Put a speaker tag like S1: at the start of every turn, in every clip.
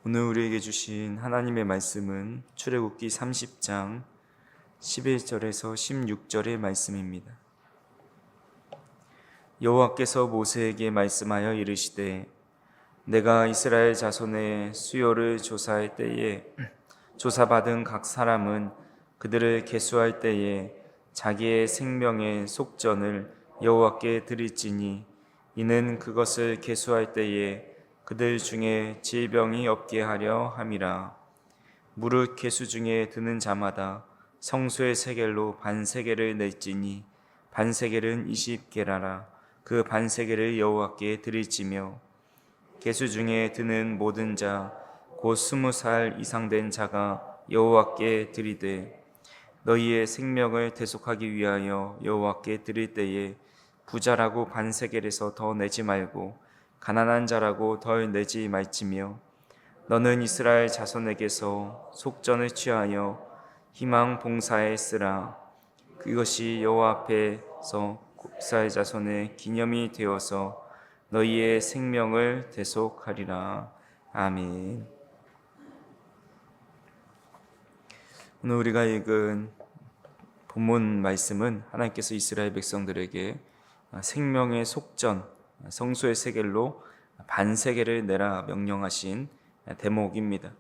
S1: 오늘 우리에게 주신 하나님의 말씀은 출애굽기 30장 11절에서 16절의 말씀입니다. 여호와께서 모세에게 말씀하여 이르시되 내가 이스라엘 자손의 수요를 조사할 때에 조사받은 각 사람은 그들을 계수할 때에 자기의 생명의 속전을 여호와께 드릴지니 이는 그것을 계수할 때에 그들 중에 질병이 없게 하려 함이라. 무릇 계수 중에 드는 자마다 성소의 세겔로 반세겔을 낼지니 반세겔은 20게라라. 그 반세겔을 여호와께 드릴지며 계수 중에 드는 모든 자 곧 20살 이상 된 자가 여호와께 드리되 너희의 생명을 대속하기 위하여 여호와께 드릴 때에 부자라고 반세겔에서 더 내지 말고 가난한 자라고 덜 내지 말지며 너는 이스라엘 자손에게서 속전을 취하여 희망 봉사에 쓰라. 그것이 여호와 앞에서 이스라엘 자손의 기념이 되어서 너희의 생명을 대속하리라. 아멘. 오늘 우리가 읽은 본문 말씀은 하나님께서 이스라엘 백성들에게 생명의 속전 성소의 세겔로 반세겔을 내라 명령하신 대목입니다.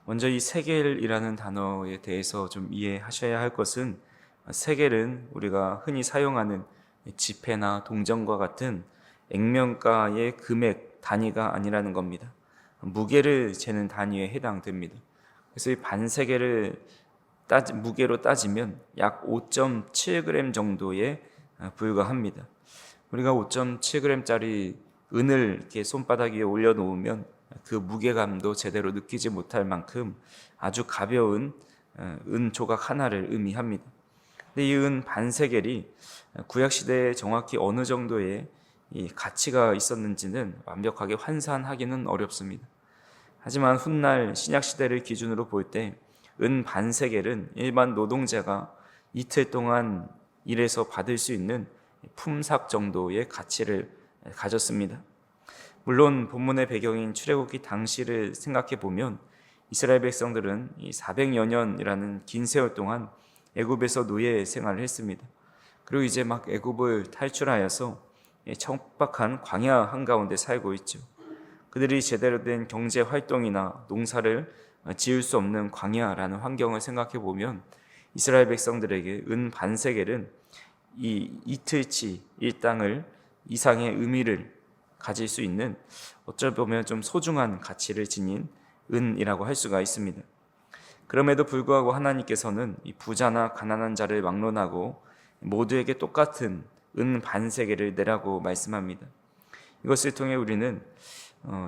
S1: 먼저 이 세겔이라는 단어에 대해서 좀 이해하셔야 할 것은 세겔은 우리가 흔히 사용하는 지폐나 동전과 같은 액면가의 금액 단위가 아니라는 겁니다. 무게를 재는 단위에 해당됩니다. 그래서 이 반세겔을 무게로 따지면 약 5.7g 정도에 불과합니다. 우리가 5.7g짜리 은을 이렇게 손바닥 위에 올려놓으면 그 무게감도 제대로 느끼지 못할 만큼 아주 가벼운 은 조각 하나를 의미합니다. 근데 이 은 반세겔이 구약시대에 정확히 어느 정도의 이 가치가 있었는지는 완벽하게 환산하기는 어렵습니다. 하지만 훗날 신약시대를 기준으로 볼 때 은 반세겔은 일반 노동자가 이틀 동안 일해서 받을 수 있는 품삯 정도의 가치를 가졌습니다. 물론 본문의 배경인 출애굽기 당시를 생각해 보면 이스라엘 백성들은 이 400여 년이라는 긴 세월 동안 애굽에서 노예 생활을 했습니다. 그리고 이제 막 애굽을 탈출하여서 척박한 광야 한가운데 살고 있죠. 그들이 제대로 된 경제 활동이나 농사를 지을 수 없는 광야라는 환경을 생각해 보면 이스라엘 백성들에게 은 반세겔은 이 이틀치 일당을 이상의 의미를 가질 수 있는 어쩔 보면 좀 소중한 가치를 지닌 은이라고 할 수가 있습니다. 그럼에도 불구하고 하나님께서는 이 부자나 가난한 자를 막론하고 모두에게 똑같은 은 반세겔을 내라고 말씀합니다. 이것을 통해 우리는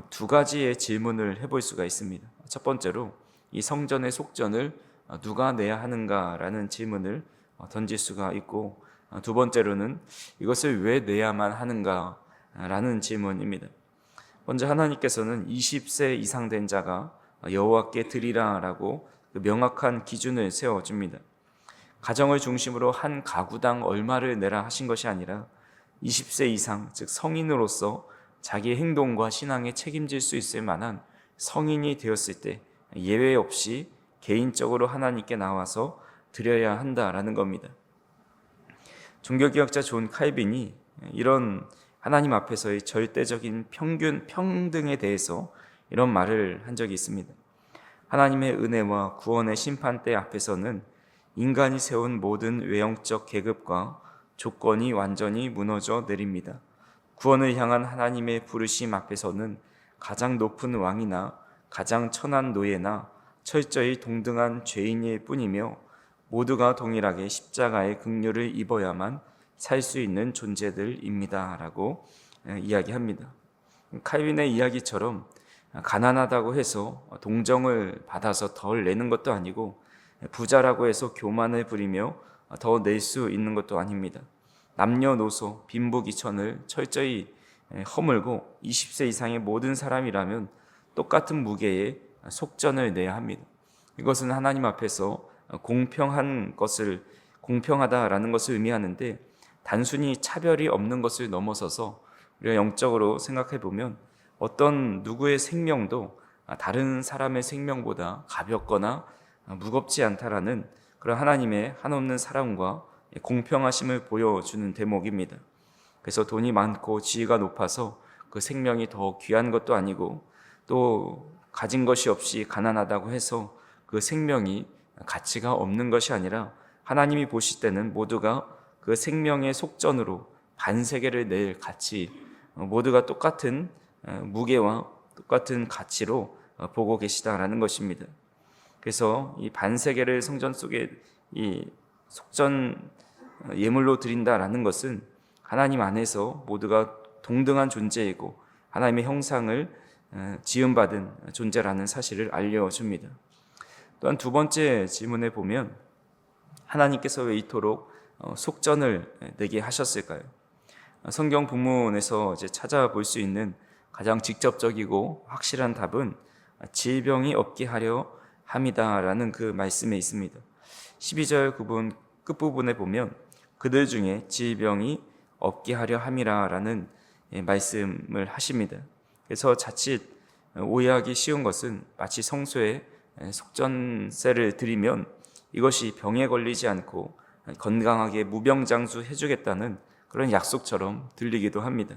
S1: 두 가지의 질문을 해볼 수가 있습니다. 첫 번째로 이 성전의 속전을 누가 내야 하는가라는 질문을 던질 수가 있고, 두 번째로는 이것을 왜 내야만 하는가라는 질문입니다. 먼저 하나님께서는 20세 이상 된 자가 여호와께 드리라라고 명확한 기준을 세워줍니다. 가정을 중심으로 한 가구당 얼마를 내라 하신 것이 아니라 20세 이상, 즉 성인으로서 자기의 행동과 신앙에 책임질 수 있을 만한 성인이 되었을 때 예외 없이 개인적으로 하나님께 나와서 드려야 한다라는 겁니다. 종교개혁자 존 칼빈이 이런 하나님 앞에서의 절대적인 평등에 대해서 이런 말을 한 적이 있습니다. 하나님의 은혜와 구원의 심판대 앞에서는 인간이 세운 모든 외형적 계급과 조건이 완전히 무너져 내립니다. 구원을 향한 하나님의 부르심 앞에서는 가장 높은 왕이나 가장 천한 노예나 철저히 동등한 죄인일 뿐이며 모두가 동일하게 십자가의 긍휼을 입어야만 살 수 있는 존재들입니다 라고 이야기합니다. 칼빈의 이야기처럼 가난하다고 해서 동정을 받아서 덜 내는 것도 아니고 부자라고 해서 교만을 부리며 더 낼 수 있는 것도 아닙니다. 남녀노소, 빈부귀천을 철저히 허물고 20세 이상의 모든 사람이라면 똑같은 무게의 속전을 내야 합니다. 이것은 하나님 앞에서 공평하다라는 것을 의미하는데 단순히 차별이 없는 것을 넘어서서 우리가 영적으로 생각해 보면 어떤 누구의 생명도 다른 사람의 생명보다 가볍거나 무겁지 않다라는 그런 하나님의 한없는 사랑과 공평하심을 보여주는 대목입니다. 그래서 돈이 많고 지위가 높아서 그 생명이 더 귀한 것도 아니고, 또 가진 것이 없이 가난하다고 해서 그 생명이 가치가 없는 것이 아니라, 하나님이 보실 때는 모두가 그 생명의 속전으로 반세계를 낼 가치, 모두가 똑같은 무게와 똑같은 가치로 보고 계시다라는 것입니다. 그래서 이 반세계를 성전 속에 이 속전 예물로 드린다라는 것은 하나님 안에서 모두가 동등한 존재이고 하나님의 형상을 지음받은 존재라는 사실을 알려줍니다. 또한 두 번째 질문에 보면, 하나님께서 왜 이토록 속전을 내게 하셨을까요? 성경 본문에서 이제 찾아볼 수 있는 가장 직접적이고 확실한 답은 질병이 없게 하려 함이다라는 그 말씀에 있습니다. 12절 구분 끝부분에 보면 그들 중에 질병이 없게 하려 함이라라는 말씀을 하십니다. 그래서 자칫 오해하기 쉬운 것은, 마치 성소에 속전세를 드리면 이것이 병에 걸리지 않고 건강하게 무병장수 해주겠다는 그런 약속처럼 들리기도 합니다.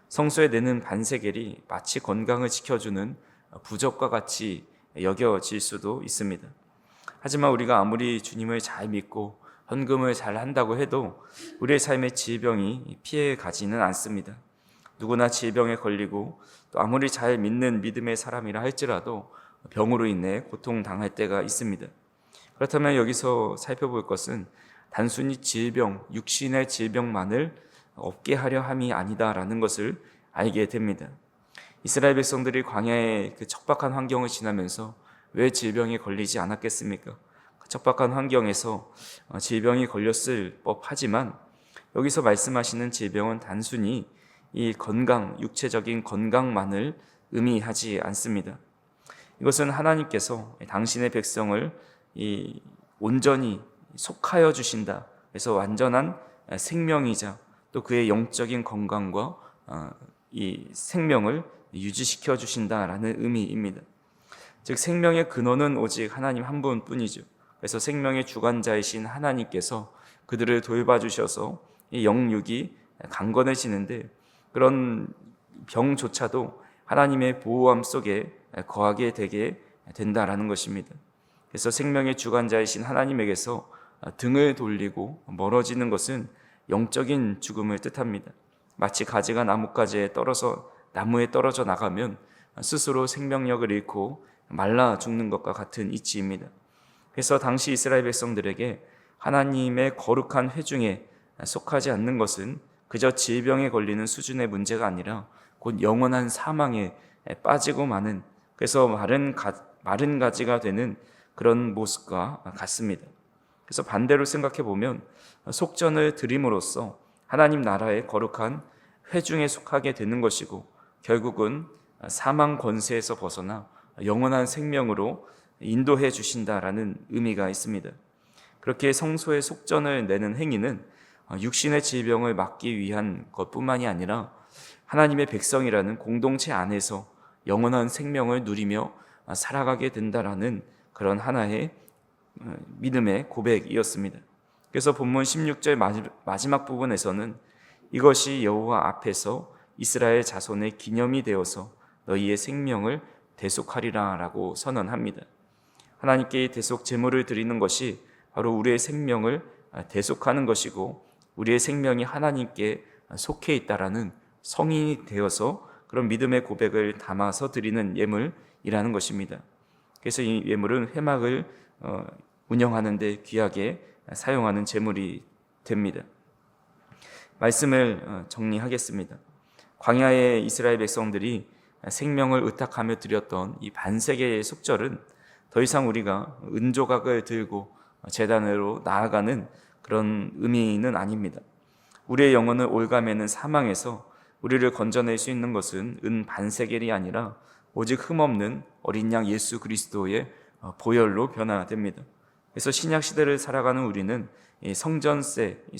S1: 성소에 내는 반세겔이 마치 건강을 지켜주는 부적과 같이 여겨질 수도 있습니다. 하지만 우리가 아무리 주님을 잘 믿고 헌금을 잘 한다고 해도 우리의 삶에 질병이 피해 가지는 않습니다. 누구나 질병에 걸리고, 또 아무리 잘 믿는 믿음의 사람이라 할지라도 병으로 인해 고통당할 때가 있습니다. 그렇다면 여기서 살펴볼 것은 단순히 질병, 육신의 질병만을 없게 하려 함이 아니다라는 것을 알게 됩니다. 이스라엘 백성들이 광야의 그 척박한 환경을 지나면서 왜 질병에 걸리지 않았겠습니까? 그 척박한 환경에서 질병이 걸렸을 법하지만, 여기서 말씀하시는 질병은 단순히 이 건강, 육체적인 건강만을 의미하지 않습니다. 이것은 하나님께서 당신의 백성을 온전히 속하여 주신다, 그래서 완전한 생명이자 또 그의 영적인 건강과 이 생명을 유지시켜 주신다라는 의미입니다. 즉 생명의 근원은 오직 하나님 한 분뿐이죠. 그래서 생명의 주관자이신 하나님께서 그들을 돌봐주셔서 이 영육이 강건해지는데, 그런 병조차도 하나님의 보호함 속에 거하게 되게 된다라는 것입니다. 그래서 생명의 주관자이신 하나님에게서 등을 돌리고 멀어지는 것은 영적인 죽음을 뜻합니다. 마치 가지가 나무에 떨어져 나가면 스스로 생명력을 잃고 말라 죽는 것과 같은 이치입니다. 그래서 당시 이스라엘 백성들에게 하나님의 거룩한 회중에 속하지 않는 것은 그저 질병에 걸리는 수준의 문제가 아니라 곧 영원한 사망에 빠지고 마는, 그래서 마른 가지가 되는 그런 모습과 같습니다. 그래서 반대로 생각해 보면 속전을 드림으로써 하나님 나라의 거룩한 회중에 속하게 되는 것이고, 결국은 사망 권세에서 벗어나 영원한 생명으로 인도해 주신다라는 의미가 있습니다. 그렇게 성소의 속전을 내는 행위는 육신의 질병을 막기 위한 것뿐만이 아니라 하나님의 백성이라는 공동체 안에서 영원한 생명을 누리며 살아가게 된다라는 그런 하나의 믿음의 고백이었습니다. 그래서 본문 16절 마지막 부분에서는 이것이 여호와 앞에서 이스라엘 자손의 기념이 되어서 너희의 생명을 대속하리라 라고 선언합니다. 하나님께 대속 제물을 드리는 것이 바로 우리의 생명을 대속하는 것이고, 우리의 생명이 하나님께 속해 있다라는 성인이 되어서 그런 믿음의 고백을 담아서 드리는 예물이라는 것입니다. 그래서 이 예물은 회막을 운영하는 데 귀하게 사용하는 제물이 됩니다. 말씀을 정리하겠습니다. 광야의 이스라엘 백성들이 생명을 의탁하며 드렸던 이 반세계의 속절은 더 이상 우리가 은조각을 들고 제단으로 나아가는 그런 의미는 아닙니다. 우리의 영혼을 올가매는 사망에서 우리를 건져낼 수 있는 것은 은 반세겔이 아니라 오직 흠없는 어린 양 예수 그리스도의 보혈로 변화됩니다. 그래서 신약 시대를 살아가는 우리는 이 성전세, 이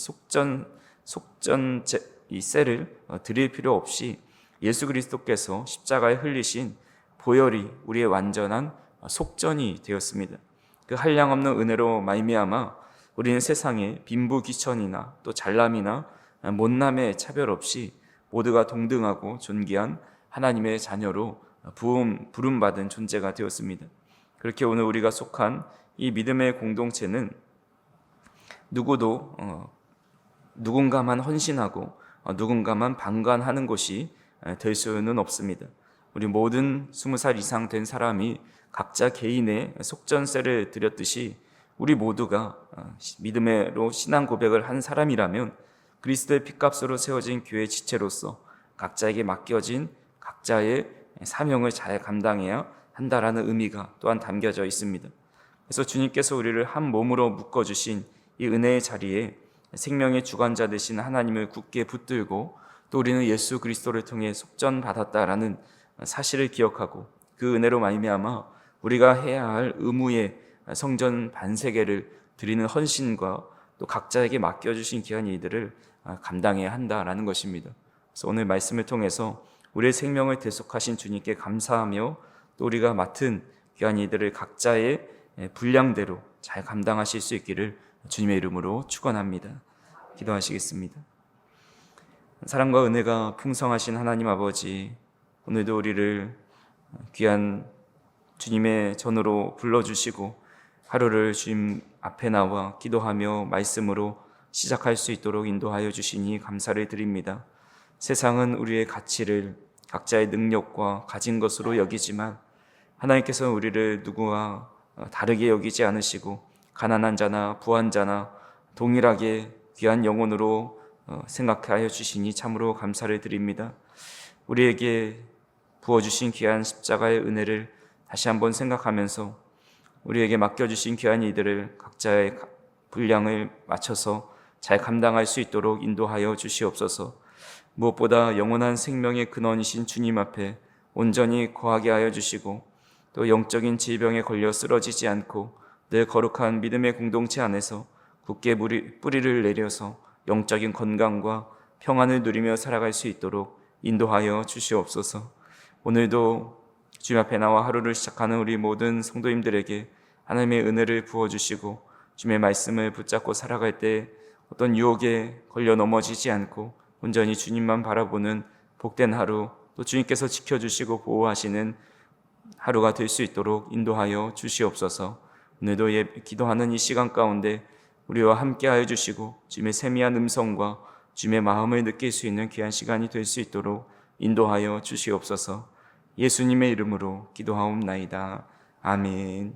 S1: 속전세 이 셀을 드릴 필요 없이 예수 그리스도께서 십자가에 흘리신 보혈이 우리의 완전한 속전이 되었습니다. 그 한량없는 은혜로 말미암아 우리는 세상에 빈부귀천이나 또 잘남이나 못남의 차별 없이 모두가 동등하고 존귀한 하나님의 자녀로 부름받은 존재가 되었습니다. 그렇게 오늘 우리가 속한 이 믿음의 공동체는 누구도 누군가만 헌신하고 누군가만 방관하는 곳이 될 수는 없습니다. 우리 모든 20살 이상 된 사람이 각자 개인의 속전세를 드렸듯이 우리 모두가 믿음으로 신앙 고백을 한 사람이라면 그리스도의 피값으로 세워진 교회 지체로서 각자에게 맡겨진 각자의 사명을 잘 감당해야 한다라는 의미가 또한 담겨져 있습니다. 그래서 주님께서 우리를 한 몸으로 묶어주신 이 은혜의 자리에 생명의 주관자 되신 하나님을 굳게 붙들고 또 우리는 예수 그리스도를 통해 속전받았다라는 사실을 기억하고 그 은혜로 말미암아 우리가 해야 할 의무의 성전 반세계를 드리는 헌신과 또 각자에게 맡겨주신 귀한 일들을 감당해야 한다라는 것입니다. 그래서 오늘 말씀을 통해서 우리의 생명을 대속하신 주님께 감사하며 또 우리가 맡은 귀한 일들을 각자의 분량대로 잘 감당하실 수 있기를 주님의 이름으로 축원합니다. 기도하시겠습니다. 사랑과 은혜가 풍성하신 하나님 아버지, 오늘도 우리를 귀한 주님의 전으로 불러주시고 하루를 주님 앞에 나와 기도하며 말씀으로 시작할 수 있도록 인도하여 주시니 감사를 드립니다. 세상은 우리의 가치를 각자의 능력과 가진 것으로 여기지만 하나님께서는 우리를 누구와 다르게 여기지 않으시고 가난한 자나 부한 자나 동일하게 귀한 영혼으로 생각하여 주시니 참으로 감사를 드립니다. 우리에게 부어주신 귀한 십자가의 은혜를 다시 한번 생각하면서 우리에게 맡겨주신 귀한 이들을 각자의 분량을 맞춰서 잘 감당할 수 있도록 인도하여 주시옵소서. 무엇보다 영원한 생명의 근원이신 주님 앞에 온전히 거하게 하여 주시고 또 영적인 질병에 걸려 쓰러지지 않고 늘 거룩한 믿음의 공동체 안에서 굳게 뿌리를 내려서 영적인 건강과 평안을 누리며 살아갈 수 있도록 인도하여 주시옵소서. 오늘도 주님 앞에 나와 하루를 시작하는 우리 모든 성도님들에게 하나님의 은혜를 부어주시고 주님의 말씀을 붙잡고 살아갈 때 어떤 유혹에 걸려 넘어지지 않고 온전히 주님만 바라보는 복된 하루, 또 주님께서 지켜주시고 보호하시는 하루가 될 수 있도록 인도하여 주시옵소서. 오늘도 기도하는 이 시간 가운데 우리와 함께하여 주시고 주님의 세미한 음성과 주님의 마음을 느낄 수 있는 귀한 시간이 될 수 있도록 인도하여 주시옵소서. 예수님의 이름으로 기도하옵나이다. 아멘.